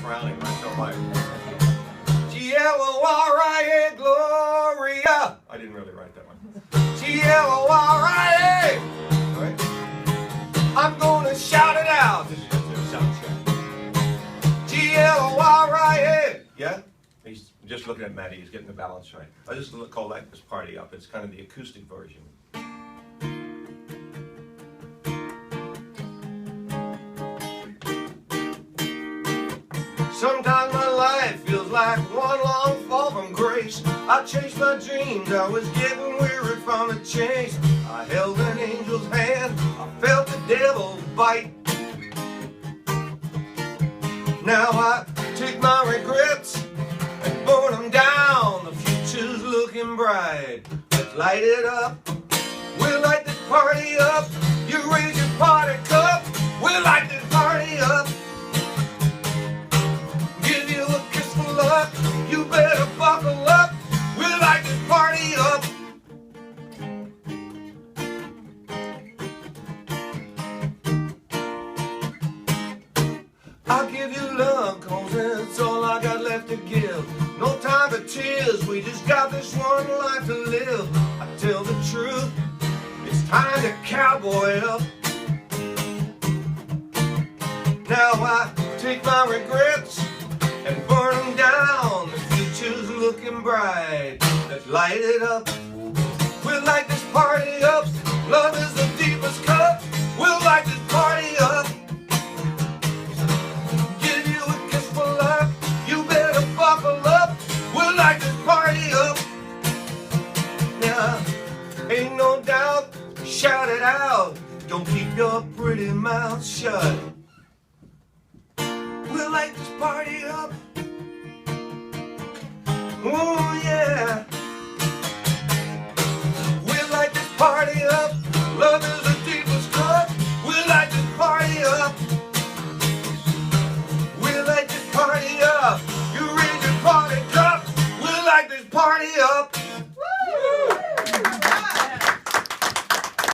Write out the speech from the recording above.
frowning right to my G-L-O-R-I-A, Gloria. I didn't really write that one. G-L-O-R-I-A. All right. I'm gonna shout it out. This is just a sound check. G-L-O-R-I-A. Yeah? He's just looking at Maddie. He's getting the balance right. I just call that this party up. It's kind of the acoustic version. Sometimes my life feels like one long fall from grace. I chased my dreams, I was getting weary from the chase. I held an angel's hand, I felt the devil's bite. Now I take my regrets and burn them down. The future's looking bright. Let's light it up. We'll light this party up. You raise your party cup. We'll light this party up. You better buckle up. We'll light this party up. I'll give you love, cause it's all I got left to give. No time for tears, we just got this one life to live. I tell the truth, it's time to cowboy up. Now I take my regrets and burn them down. The future's looking bright. Let's light it up. We'll light this party up. Love is the deepest cup. We'll light this party up. Give you a kiss for luck. You better buckle up. We'll light this party up. Now, ain't no doubt. Shout it out. Don't keep your pretty mouth shut. We'll light this party up. Ooh.